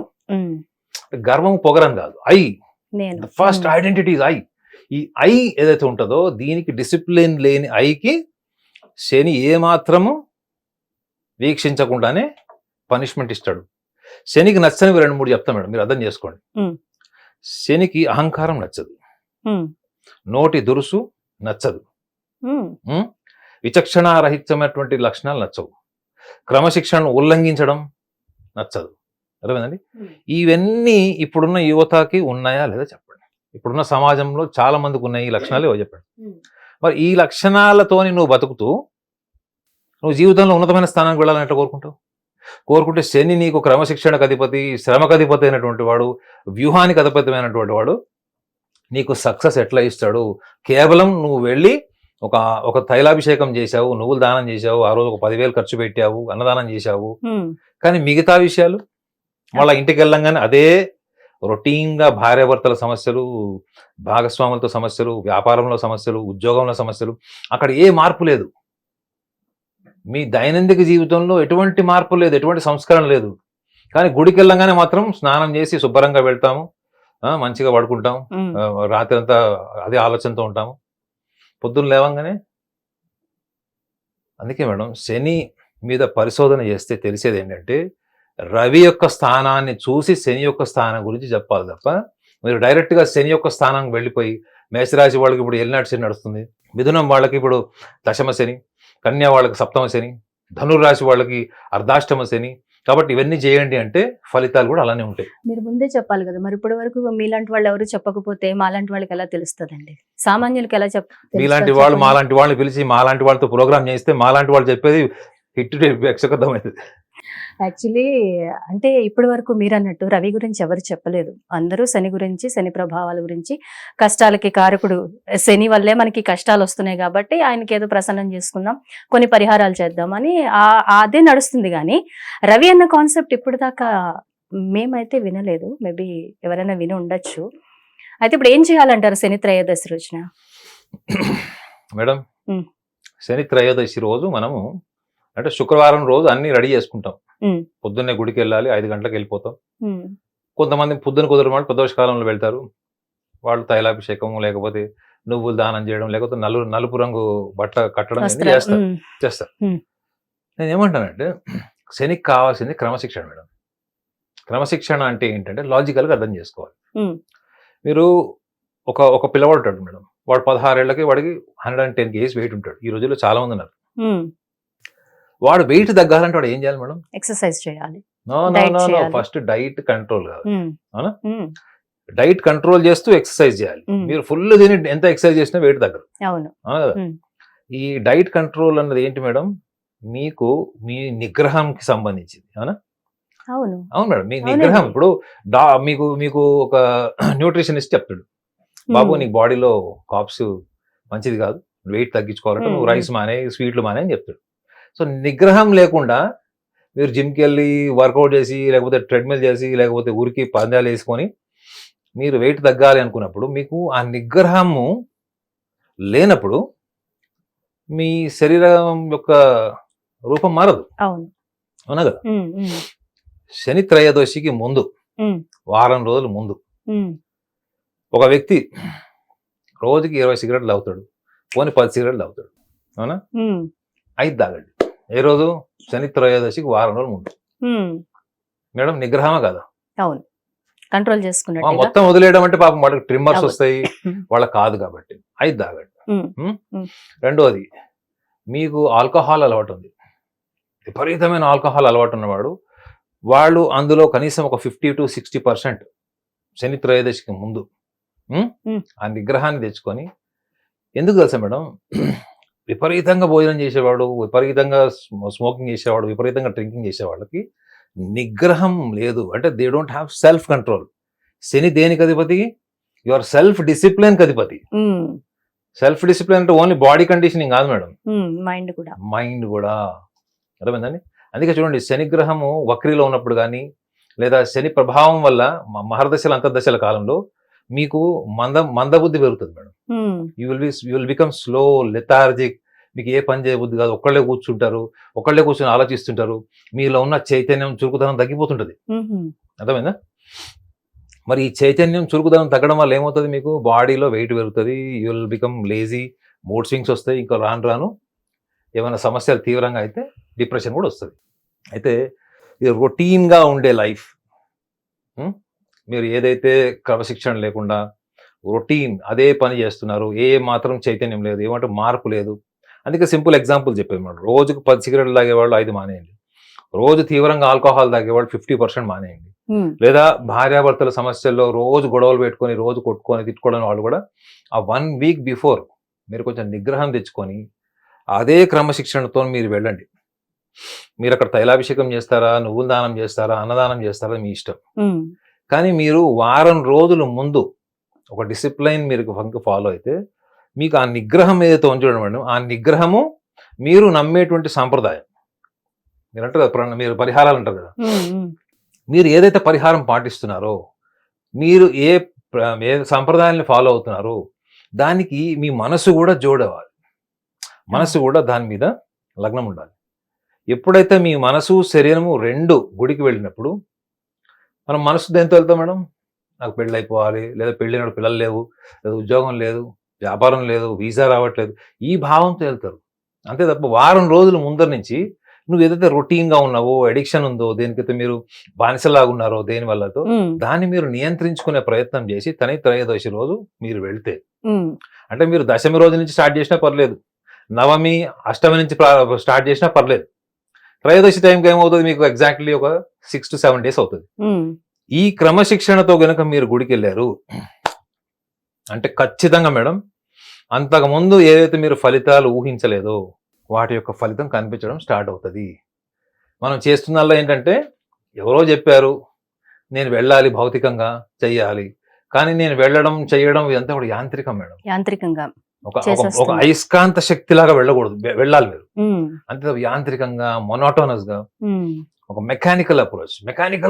B: గర్వం పొగరం కాదు, ఫస్ట్ ఐడెంటిటీ ఇస్ ఐ. ఈ ఐ ఏదైతే ఉంటుందో దీనికి డిసిప్లిన్ లేని ఐకి శని ఏమాత్రము వీక్షించకుండానే పనిష్మెంట్ ఇస్తాడు. శనికి నచ్చనివి 2-3 చెప్తా మేడం, మీరు అర్థం చేసుకోండి. శనికి అహంకారం నచ్చదు, నోటి దురుసు నచ్చదు, విచక్షణారహితమైనటువంటి లక్షణాలు నచ్చవు, క్రమశిక్షణను ఉల్లంఘించడం నచ్చదు. అర్థమైందండి? ఇవన్నీ ఇప్పుడున్న యువతకి ఉన్నాయా లేదా చెప్పండి. ఇప్పుడున్న సమాజంలో చాలా మందికి ఉన్నాయి ఈ లక్షణాలు, ఏవో చెప్పండి. మరి ఈ లక్షణాలతోని నువ్వు బతుకుతూ నువ్వు జీవితంలో ఉన్నతమైన స్థానానికి వెళ్ళాలని ఎట్లా కోరుకుంటావు? కోరుకుంటే శని నీకు క్రమశిక్షణకు అధిపతి, శ్రమకు అధిపతి అయినటువంటి వాడు, వ్యూహానికి అధిపతమైనటువంటి వాడు నీకు సక్సెస్ ఎట్లా ఇస్తాడు? కేవలం నువ్వు వెళ్ళి ఒక తైలాభిషేకం చేశావు, నువ్వులు దానం చేశావు, ఆ రోజు ఒక 10,000 ఖర్చు పెట్టావు, అన్నదానం చేశావు, కానీ మిగతా విషయాలు వాళ్ళ ఇంటికి వెళ్ళంగానే అదే రొటీన్ గా భార్యాభర్తల సమస్యలు, భాగస్వాములతో సమస్యలు, వ్యాపారంలో సమస్యలు, ఉద్యోగంలో సమస్యలు, అక్కడ ఏ మార్పు లేదు. మీ దైనందిక జీవితంలో ఎటువంటి మార్పు లేదు, ఎటువంటి సంస్కరణ లేదు. కానీ గుడికి వెళ్ళంగానే మాత్రం స్నానం చేసి శుభ్రంగా వెళ్తాము, మంచిగా పడుకుంటాం, రాత్రి అంతా అదే ఆలోచనతో ఉంటాము, పొద్దున్న లేవంగానే. అందుకే మేడం శని మీద పరిశోధన చేస్తే తెలిసేది ఏంటంటే రవి యొక్క స్థానాన్ని చూసి శని యొక్క స్థానం గురించి చెప్పాలి తప్ప మీరు డైరెక్ట్గా శని యొక్క స్థానానికి వెళ్ళిపోయి, మేషరాశి వాళ్ళకి ఇప్పుడు ఏలినాటి శని నడుస్తుంది, మిథునం వాళ్ళకి ఇప్పుడు దశమ శని, కన్యా వాళ్ళకి సప్తమ శని, ధనుర్రాశి వాళ్ళకి అర్ధాష్టమ శని. కాబట్టి ఇవన్నీ చేయండి అంటే ఫలితాలు కూడా అలానే ఉంటాయి.
A: మీరు ముందే చెప్పాలి కదా, మరి ఇప్పటి వరకు మీలాంటి వాళ్ళు ఎవరు చెప్పకపోతే మాలాంటి వాళ్ళకి ఎలా తెలుస్తుందండి? సామాన్యులకి ఎలా
B: మీలాంటి వాళ్ళు మాలాంటి వాళ్ళని పిలిచి మాలాంటి వాళ్ళతో ప్రోగ్రామ్ చేస్తే మాలాంటి వాళ్ళు చెప్పేది హిట్ అర్థమవుతుంది.
A: యాక్చువల్లీ అంటే ఇప్పటి వరకు మీరు అన్నట్టు రవి గురించి ఎవరు చెప్పలేదు, అందరూ శని గురించి, శని ప్రభావాల గురించి, కష్టాలకి కారకుడు శని వల్లే మనకి కష్టాలు వస్తున్నాయి కాబట్టి ఆయనకి ఏదో ప్రసన్నం చేసుకుందాం, కొన్ని పరిహారాలు చేద్దామని అదే నడుస్తుంది. కానీ రవి అన్న కాన్సెప్ట్ ఇప్పుడు దాకా మేమైతే వినలేదు, మేబీ ఎవరైనా విని ఉండొచ్చు. అయితే ఇప్పుడు ఏం చేయాలంటారు శని త్రయోదశి రోజున?
B: మేడం శని త్రయోదశి రోజు మనము అంటే శుక్రవారం రోజు అన్ని రెడీ చేసుకుంటాం.
A: ఉమ్,
B: పొద్దున్నే గుడికి వెళ్ళాలి, 5 గంటలకు వెళ్ళిపోతాం.
A: ఉమ్,
B: కొంతమంది పొద్దున కుదరని వాళ్ళు ప్రదోష కాలంలో వెళ్తారు. వాళ్ళు తైలాభిషేకం, లేకపోతే నువ్వులు దానం చేయడం, లేకపోతే నలుపు రంగు బట్ట కట్టడం ఇవన్నీ
A: వస్త్రాలు,
B: చేస్తారు.
A: ఉమ్.
B: నేను ఏమంటానంటే శనికి కావాల్సింది క్రమశిక్షణ మేడం. క్రమశిక్షణ అంటే ఏంటంటే లాజికల్గా అర్థం చేసుకోవాలి.
A: ఉమ్,
B: మీరు ఒక పిల్లవాడు ఉంటాడు మేడం, వాడు 16 ఏళ్ళకి వాడికి 110 kgs వెయిట్ ఉంటాడు. ఈ రోజుల్లో చాలా మంది ఉన్నారు.
A: ఉమ్.
B: వాడు వెయిట్ తగ్గాలంటే వాడు ఏం చేయాలి మేడం?
A: ఎక్సర్సైజ్ చేయాలి.
B: నో
A: Diet చేయాలి.
B: ఫస్ట్ డైట్ కంట్రోల్ కాదు.
A: ఉమ్,
B: అవునా?
A: ఉమ్,
B: డైట్ కంట్రోల్ చేస్తూ ఎక్సర్సైజ్ చేయాలి.
A: ఉమ్.
B: మీరు ఫుల్ తిని ఎంత ఎక్సర్సైజ్ చేసినా వెయిట్ తగ్గదు.
A: అవును.
B: అవునా కదా?
A: ఉమ్.
B: ఈ డైట్ కంట్రోల్ అన్నది ఏంటి మేడం? మీకు మీ నిగ్రహంకి సంబంధించింది. అవునా?
A: అవును.
B: అవును మేడం, మీ
A: అవునండి.
B: నిగ్రహం. ఇప్పుడు మీకు ఒక న్యూట్రిషనిస్ట్ చెప్తాడు, బాబు నీకు బాడీలో కాప్స్ మంచిది కాదు, వెయిట్ తగ్గించుకోవాలంటే నువ్వు రైస్ మానే, స్వీట్లు మానే అని చెప్తాడు. సో నిగ్రహం లేకుండా మీరు జిమ్కి వెళ్ళి వర్కౌట్ చేసి, లేకపోతే ట్రెడ్మిల్ చేసి, లేకపోతే ఊరికి పందాలు వేసుకొని మీరు వెయిట్ తగ్గాలి అనుకున్నప్పుడు, మీకు ఆ నిగ్రహము లేనప్పుడు మీ శరీరం యొక్క రూపం మారదు.
A: అవును.
B: అవునా కదా?
A: ఉమ్, ఉమ్,
B: శని త్రయోదశికి ముందు,
A: ఉమ్,
B: వారం రోజుల ముందు
A: ఉమ్,
B: ఒక వ్యక్తి రోజుకి 20 సిగరెట్లు తాగుతాడు, పోనీ 10 సిగరెట్లు తాగుతాడు. అవునా?
A: ఉమ్,
B: 5 తాగండి. ఏ రోజు? శని త్రయోదశికి వారం రోజుల ముందు.
A: ఉమ్.
B: మేడం నిగ్రహమా కదా?
A: అవును. కంట్రోల్ చేసుకున్నట్టుగా.
B: మొత్తం వదిలేయడం అంటే పాపం వాళ్ళకి ట్రిమ్మర్స్
A: అవును.
B: వస్తాయి, వాళ్ళకి కాదు కాబట్టి 5 తాగండి.
A: ఉమ్,
B: ఉం?
A: ఉం.
B: రెండోది, మీకు ఆల్కహాల్ అలవాటు ఉంది, విపరీతమైన ఆల్కహాల్ అలవాటు ఉన్నవాడు, వాళ్ళు అందులో కనీసం ఒక 50 to 60% శని త్రయోదశికి ముందు ఆ నిగ్రహాన్ని తెచ్చుకొని, ఎందుకు తెలుసా మేడం, విపరీతంగా భోజనం చేసేవాడు, విపరీతంగా స్మోకింగ్ చేసేవాడు, విపరీతంగా డ్రింకింగ్ చేసేవాళ్ళకి నిగ్రహం లేదు. అంటే they don't have self control. Shani దేనికి అధిపతి? యువర్ సెల్ఫ్ డిసిప్లిన్ అధిపతి. సెల్ఫ్ డిసిప్లిన్ అంటే ఓన్లీ బాడీ కండిషనింగ్ కాదు మేడం,
A: మైండ్ కూడా.
B: మైండ్ కూడా. అర్థమైందండి? అందుకే చూడండి, శనిగ్రహము వక్రీలో ఉన్నప్పుడు కానీ, లేదా శని ప్రభావం వల్ల మహర్దశల అంతర్దశల కాలంలో మీకు మందబుద్ధి పెరుగుతుంది madam. You will become slow, lethargic. మీకు ఏ పని చేయబుద్ధి కాదు, ఒక్కళ్ళే కూర్చుంటారు, ఒక్కళ్ళే కూర్చొని ఆలోచిస్తుంటారు, మీలో ఉన్న చైతన్యం, చురుకుదనం తగ్గిపోతుంటది. అర్థమైందా? మరి ఈ చైతన్యం, చురుకుదనం తగ్గడం వల్ల ఏమవుతుంది? మీకు బాడీలో వెయిట్ పెరుగుతుంది, you will become lazy, mood swings వస్తాయి, ఇంకా రాను ఏమైనా సమస్యలు తీవ్రంగా అయితే డిప్రెషన్ కూడా వస్తుంది. అయితే ఇది రొటీన్గా ఉండే లైఫ్, మీరు ఏదైతే క్రమశిక్షణ లేకుండా రొటీన్ అదే పని చేస్తున్నారు, ఏ మాత్రం చైతన్యం లేదు, ఏమంటే మార్పు లేదు. అందుకే సింపుల్ ఎగ్జాంపుల్ చెప్పాను మేడం, రోజుకు 10 సిగరెట్లు తాగేవాళ్ళు 5 మానేయండి, రోజు తీవ్రంగా ఆల్కహాల్ తాగేవాళ్ళు 50% మానేయండి, లేదా భార్యాభర్తల సమస్యల్లో రోజు గొడవలు పెట్టుకొని, రోజు కొట్టుకొని తిట్టుకోవడం వాళ్ళు కూడా ఆ 1 వీక్ బిఫోర్ మీరు కొంచెం నిగ్రహం తెచ్చుకొని అదే క్రమశిక్షణతో మీరు వెళ్ళండి. మీరు అక్కడ తైలాభిషేకం చేస్తారా, నువ్వుల దానం చేస్తారా, అన్నదానం చేస్తారా, మీ ఇష్టం. కానీ మీరు వారం రోజుల ముందు ఒక డిసిప్లైన్ మీరు ఫాలో అయితే మీకు ఆ నిగ్రహం ఏదైతే ఉంచడం మేడం, ఆ నిగ్రహము మీరు నమ్మేటువంటి సాంప్రదాయం. మీరు అంటారు కదా, మీరు పరిహారాలు అంటారు కదా, మీరు ఏదైతే పరిహారం పాటిస్తున్నారో, మీరు ఏ సంప్రదాయాన్ని ఫాలో అవుతున్నారో దానికి మీ మనసు కూడా జోడవాలి, మనసు కూడా దాని మీద లగ్నం ఉండాలి. ఎప్పుడైతే మీ మనసు శరీరము 2 గుడికి వెళ్ళినప్పుడు, మనం మనసు దేంతో వెళ్తాం మేడం? నాకు పెళ్ళి అయిపోవాలి, లేదా పెళ్ళినాడు పిల్లలు లేవు, లేదా ఉద్యోగం లేదు, వ్యాపారం లేదు, వీసా రావట్లేదు, ఈ భావంతో వెళ్తారు. అంతే తప్ప వారం రోజుల ముందర నుంచి నువ్వు ఏదైతే రొటీన్గా ఉన్నావో, అడిక్షన్ ఉందో, దేనికైతే మీరు బానిసలాగా ఉన్నారో దేని వల్లతో, దాన్ని మీరు నియంత్రించుకునే ప్రయత్నం చేసి త్రయోదశి రోజు మీరు వెళ్తే, అంటే మీరు దశమి రోజు నుంచి స్టార్ట్ చేసినా పర్లేదు, నవమి అష్టమి నుంచి స్టార్ట్ చేసినా పర్లేదు, త్రయోదశి టైంకి ఏమవుతుంది? మీకు ఎగ్జాక్ట్లీ ఒక 6 to 7 days అవుతుంది. ఈ క్రమశిక్షణతో గనక మీరు గుడికి వెళ్ళారు అంటే ఖచ్చితంగా మేడం, అంతకుముందు ఏదైతే మీరు ఫలితాలు ఊహించలేదో వాటి యొక్క ఫలితం కనిపించడం స్టార్ట్ అవుతుంది. మనం చేస్తున్నల్లో ఏంటంటే, ఎవరో చెప్పారు నేను వెళ్ళాలి, భౌతికంగా చెయ్యాలి, కానీ నేను వెళ్ళడం చేయడం ఇదంతా కూడా యాంత్రికం మేడం.
A: యాంత్రికంగా
B: ఒక అయస్కాంత శక్తిలాగా వెళ్ళకూడదు, వెళ్ళాలి మీరు. అంతే యాంత్రికంగా, మొనోటోనస్ గా, ఒక మెకానికల్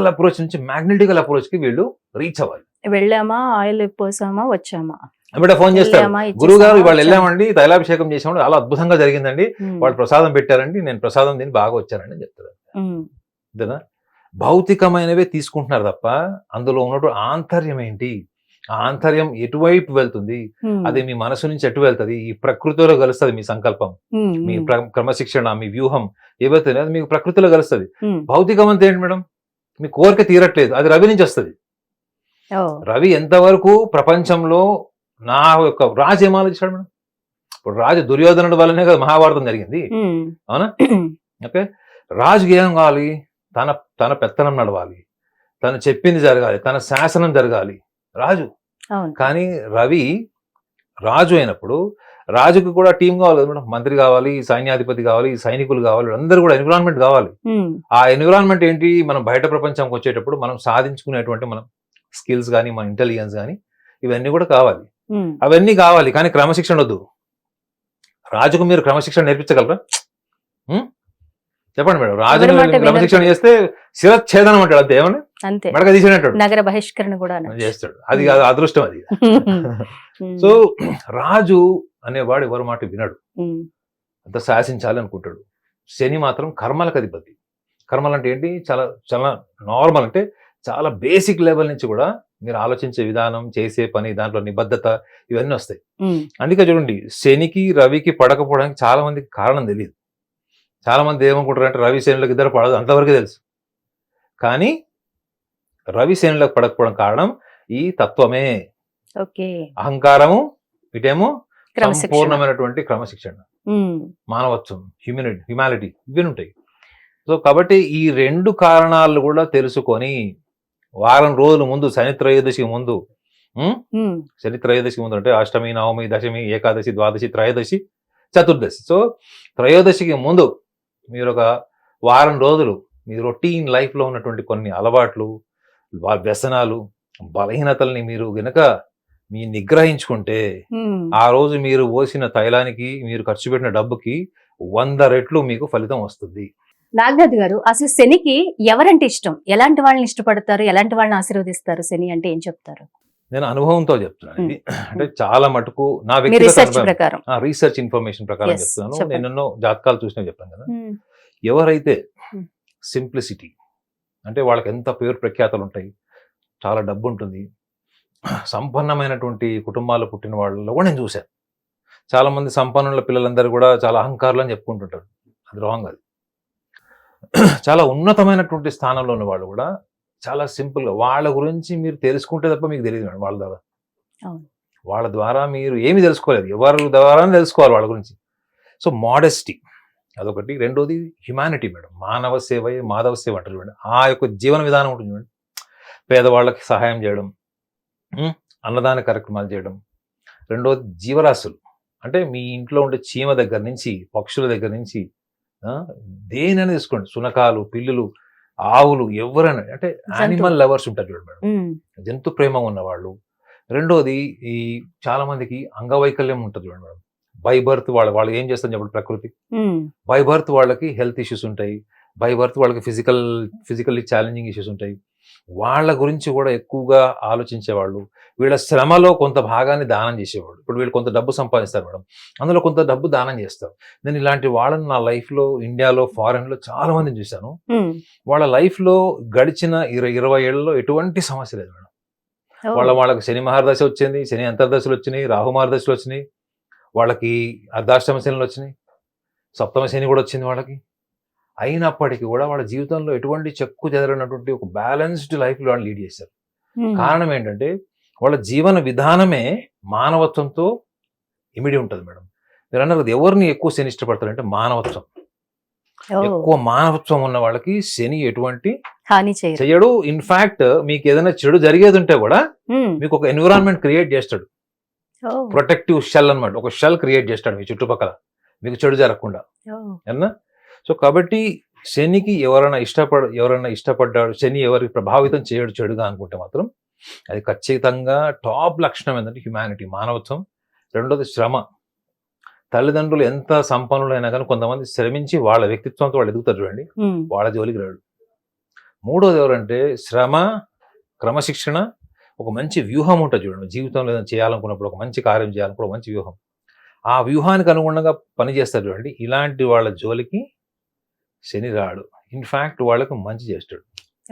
B: అప్రోచ్ నుంచి మ్యాగ్నెటికల్ అప్రోచ్ కి వీళ్ళు రీచ్ అవ్వాలి.
A: వెళ్ళామా, ఆయిల్ పోసామా, వచ్చామా,
B: వెంబడే ఫోన్ చేస్తారు,
A: వెళ్ళామా,
B: గురువు గారు
A: ఇచ్చేసామా,
B: వాళ్ళు
A: వచ్చామా.
B: వెళ్ళామండి, తైలాభిషేకం చేసామండి, చాలా అద్భుతంగా జరిగిందండి, వాళ్ళు ప్రసాదం పెట్టారండి, నేను ప్రసాదం తిని బాగా వచ్చానండి అని చెప్తారు. అంతేనా? భౌతికమైనవే తీసుకుంటున్నారు తప్ప అందులో ఉన్నటువంటి ఆంతర్యం ఏంటి, ఆ ఆంతర్యం ఎటువైపు వెళ్తుంది, అది మీ మనసు నుంచి ఎటు వెళ్తుంది, ఈ ప్రకృతిలో కలుస్తుంది మీ సంకల్పం, మీ క్రమశిక్షణ, మీ వ్యూహం ఏవైతే అది మీకు ప్రకృతిలో కలుస్తుంది. భౌతికం అంతా ఏంటి మేడం, మీ కోరిక తీరట్లేదు, అది రవి నుంచి వస్తుంది. రవి ఎంతవరకు ప్రపంచంలో నా యొక్క రాజు ఏం ఆలోచించాడు మేడం, ఇప్పుడు రాజు దుర్యోధనుడు వల్లనే కదా మహాభారతం జరిగింది, అవునా? ఓకే, రాజుకి ఏం కావాలి, తన పెత్తనం నడవాలి, తను చెప్పింది జరగాలి, తన శాసనం జరగాలి రాజు. కానీ రవి రాజు అయినప్పుడు రాజుకు కూడా టీం కావాలి కదా మేడం, మంత్రి కావాలి, సైన్యాధిపతి కావాలి, సైనికులు కావాలి, అందరూ కూడా ఎన్విరాన్మెంట్ కావాలి. ఆ ఎన్విరాన్మెంట్ ఏంటి, మనం బయట ప్రపంచంకి వచ్చేటప్పుడు మనం సాధించుకునేటువంటి మనం స్కిల్స్ కానీ మన ఇంటెలిజెన్స్ కానీ ఇవన్నీ కూడా కావాలి. అవన్నీ కావాలి, కానీ క్రమశిక్షణ వద్దు. రాజుకు మీరు క్రమశిక్షణ నేర్పించగలరా? చెప్పండి మేడం, రాజు క్రమశిక్షణ చేస్తే శిరచ్ఛేదనం అంటాడు, అంతే, ఏమన్నా మెడక తీసేటట్టు
A: నగర బహిష్కరణ కూడా
B: చేస్తాడు, అది అదృష్టం అది. సో రాజు అనేవాడు ఎవరి మాట వినడు, అంత శాసించాలి అనుకుంటాడు. శని మాత్రం కర్మలకు అధిపతి. కర్మలు అంటే ఏంటి, చాలా చాలా నార్మల్, అంటే చాలా బేసిక్ లెవెల్ నుంచి కూడా మీరు ఆలోచించే విధానం, చేసే పని, దాంట్లో నిబద్ధత, ఇవన్నీ వస్తాయి. అందుకే చూడండి, శనికి రవికి పడకపోవడానికి చాలా మందికి కారణం తెలియదు. చాలా మంది ఏమనుకుంటారు అంటే రవి శనులకు ఇద్దరు పడదు, అంతవరకే తెలుసు. కానీ రవి శనులకు పడకపోవడం కారణం ఈ తత్వమే, అహంకారము, ఇటేమో సంపూర్ణమైనటువంటి క్రమశిక్షణ, మానవత్వం, హ్యుమానిటీ, ఇవి ఉంటాయి. సో కాబట్టి ఈ రెండు కారణాలు కూడా తెలుసుకొని వారం రోజుల ముందు, శని త్రయోదశికి ముందు, శని త్రయోదశికి ముందు అంటే అష్టమి, నవమి, దశమి, ఏకాదశి, ద్వాదశి, త్రయోదశి, చతుర్దశి. సో త్రయోదశికి ముందు మీరు ఒక వారం రోజులు మీ రొటీన్ లైఫ్లో ఉన్నటువంటి కొన్ని అలవాట్లు, వ్యసనాలు, బలహీనతల్ని మీరు గనక మీ నిగ్రహించుకుంటే ఆ రోజు మీరు పోసిన తైలానికి, మీరు ఖర్చు పెట్టిన డబ్బుకి 100 రెట్లు మీకు ఫలితం వస్తుంది.
A: నాగనాథ్ గారు, అసలు శనికి ఎవరంటే ఇష్టం, ఎలాంటి వాళ్ళని ఇష్టపడతారు, ఎలాంటి వాళ్ళని ఆశీర్వదిస్తారు శని అంటే ఏం చెప్తారు?
B: నేను అనుభవంతో చెప్తున్నాను ఇది. అంటే చాలా మటుకు నా రీసెర్చ్ ఇన్ఫర్మేషన్ ప్రకారం చెప్తున్నాను. నేను ఎన్నో జాతకాలు చూసినా చెప్పాను కదా. ఎవరైతే సింప్లిసిటీ, అంటే వాళ్ళకి ఎంత పేరు ప్రఖ్యాతలు ఉంటాయి, చాలా డబ్బు ఉంటుంది, సంపన్నమైనటువంటి కుటుంబాలు పుట్టిన వాళ్ళలో కూడా నేను చూశాను. చాలా మంది సంపన్నుల పిల్లలందరూ కూడా చాలా అహంకారులు అని చెప్పుకుంటుంటారు, అది రాంగ్. అది చాలా ఉన్నతమైనటువంటి స్థానంలో ఉన్న వాళ్ళు కూడా చాలా సింపుల్గా, వాళ్ళ గురించి మీరు తెలుసుకుంటే తప్ప మీకు తెలియదు మేడం. వాళ్ళ ద్వారా మీరు ఏమి తెలుసుకోలేదు, ఎవరి ద్వారా తెలుసుకోవాలి వాళ్ళ గురించి. సో మోడెస్టీ అదొకటి. రెండోది హ్యుమానిటీ మేడం, మానవ సేవ, మాధవ సేవ అంటారు చూడండి, ఆ యొక్క జీవన విధానం ఉంటుంది చూడండి. పేదవాళ్ళకి సహాయం చేయడం, అన్నదాన కార్యక్రమాలు చేయడం. రెండోది జీవరాశులు, అంటే మీ ఇంట్లో ఉండే చీమ దగ్గర నుంచి, పక్షుల దగ్గర నుంచి, దేనైనా తీసుకోండి, సునకాలు, పిల్లులు, ఆవులు, ఎవరైనా, అంటే యానిమల్ లవర్స్ ఉంటారు చూడండి మేడం, జంతు ప్రేమ ఉన్నవాళ్ళు. రెండోది ఈ చాలా మందికి అంగవైకల్యం ఉంటుంది చూడండి మేడం, బై బర్త్ వాళ్ళు ఏం చేస్తారు చెప్పండి, ప్రకృతి బై బర్త్ వాళ్ళకి హెల్త్ ఇష్యూస్ ఉంటాయి, బై బర్త్ వాళ్ళకి ఫిజికల్లీ ఛాలెంజింగ్ ఇష్యూస్ ఉంటాయి. వాళ్ళ గురించి కూడా ఎక్కువగా ఆలోచించేవాళ్ళు, వీళ్ళ శ్రమలో కొంత భాగాన్ని దానం చేసేవాళ్ళు. ఇప్పుడు వీళ్ళు కొంత డబ్బు సంపాదిస్తారు మేడం, అందులో కొంత డబ్బు దానం చేస్తారు. నేను ఇలాంటి వాళ్ళని నా లైఫ్లో, ఇండియాలో, ఫారెన్లో చాలా మందిని చూశాను. వాళ్ళ లైఫ్లో గడిచిన 20 ఏళ్లలో ఎటువంటి సమస్య లేదు మేడం. వాళ్ళకి శని మహర్దశ వచ్చింది, శని అంతర్దశలు వచ్చినాయి, రాహు మహర్దశలు వచ్చినాయి, వాళ్ళకి అర్ధాష్టమ శనులు వచ్చినాయి, సప్తమ శని కూడా వచ్చింది వాళ్ళకి. అయినప్పటికీ కూడా వాళ్ళ జీవితంలో ఎటువంటి చెక్కు చెదరనటువంటి ఒక బ్యాలెన్స్డ్ లైఫ్ వాళ్ళు లీడ్ చేశారు. కారణం ఏంటంటే వాళ్ళ జీవన విధానమే మానవత్వంతో ఇమిడి ఉంటుంది మేడం. మీరు అన్నారు ఎవరిని ఎక్కువ శని ఇష్టపడతారంటే మానవత్వం. ఎక్కువ మానవత్వం ఉన్న వాళ్ళకి శని ఎటువంటి
A: హాని చేయడు.
B: ఇన్ఫాక్ట్ మీకు ఏదైనా చెడు జరిగేది ఉంటే కూడా మీకు ఒక ఎన్విరాన్మెంట్ క్రియేట్ చేస్తాడు, ప్రొటెక్టివ్ షెల్ అన్నమాట. ఒక షెల్ క్రియేట్ చేస్తాడు మీ చుట్టుపక్కల, మీకు చెడు జరగకుండా. అన్నా సో కాబట్టి శనికి ఎవరైనా ఇష్టపడ్డాడు, శని ఎవరికి ప్రభావితం చేయడు చెడుగా అనుకుంటే మాత్రం అది ఖచ్చితంగా టాప్ లక్షణం ఏంటంటే హ్యుమానిటీ, మానవత్వం. రెండోది శ్రమ. తల్లిదండ్రులు ఎంత సంపన్నులైనా కానీ కొంతమంది శ్రమించి వాళ్ళ వ్యక్తిత్వంతో వాళ్ళు ఎదుగుతారు చూడండి, వాళ్ళ జోలికి రాడు. మూడోది ఎవరంటే శ్రమ, క్రమశిక్షణ, ఒక మంచి వ్యూహం ఉంటుంది చూడండి. జీవితంలో ఏదైనా చేయాలనుకున్నప్పుడు, ఒక మంచి కార్యం చేయాలనుకున్నప్పుడు ఒక మంచి వ్యూహం. ఆ వ్యూహానికి అనుగుణంగా పని చేస్తారు చూడండి. ఇలాంటి వాళ్ళ జోలికి శని రాడు. ఇన్ఫాక్ట్ వాళ్ళకు మంచి చేస్తాడు.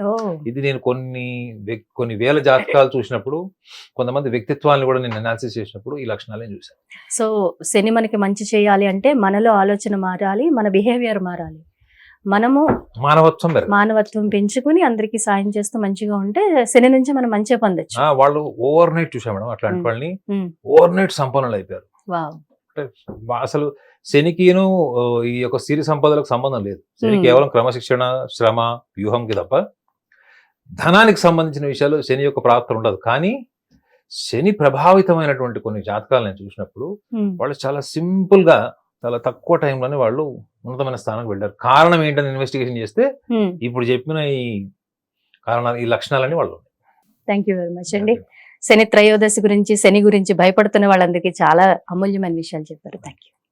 A: ఓ
B: ఇది నేను కొన్ని వేల జాతకాలు చూసినప్పుడు, కొంతమంది వ్యక్తిత్వాన్ని కూడా నేను అనాలిసిస్ చేసినప్పుడు ఈ లక్షణాలను చూశాను.
A: సో శని మనకి మంచి చేయాలి అంటే మనలో ఆలోచన మారాలి, మన బిహేవియర్ మారాలి. మనము
B: మానవత్వం పెరగదు.
A: మానవత్వం పెంచుకుని అందరికీ సాయం చేస్తూ మంచిగా ఉంటే శని నుంచి మనం మంచిగా పొందొచ్చు.
B: వాళ్ళు ఓవర్ నైట్ చూసాం మేడం. అట్లాంటి
A: మ్మ్.
B: వాళ్ళని
A: మ్మ్.
B: ఓవర్ నైట్ సంపన్నులు అయిపోయారు.
A: వావ్.
B: అంటే అసలు శనికిను ఈ యొక్క సిరి సంపదలకు సంబంధం లేదు. శని
A: మ్మ్.
B: కేవలం క్రమశిక్షణ, శ్రమ, వ్యూహంకి తప్ప ధనానికి సంబంధించిన విషయాలు శని యొక్క ప్రాప్తం ఉండదు. కానీ శని ప్రభావితమైనటువంటి కొన్ని జాతకాలు నేను చూసినప్పుడు
A: మ్మ్.
B: వాళ్ళు చాలా సింపుల్ గా, చాలా తక్కువ టైంలోనే వాళ్ళు ఉన్నతమైన స్థానానికి వెళ్ళారు. కారణం ఏంటని ఇన్వెస్టిగేషన్ చేస్తే
A: మ్మ్.
B: ఇప్పుడు చెప్పిన ఈ కారణాలు, ఈ లక్షణాలని వాళ్ళు
A: థ్యాంక్ యూ వెరీ మచ్ అండి. శని త్రయోదశి గురించి, శని గురించి భయపడుతున్న వాళ్ళందరికీ చాలా అమూల్యమైన విషయాలు చెప్పారు. Thank you.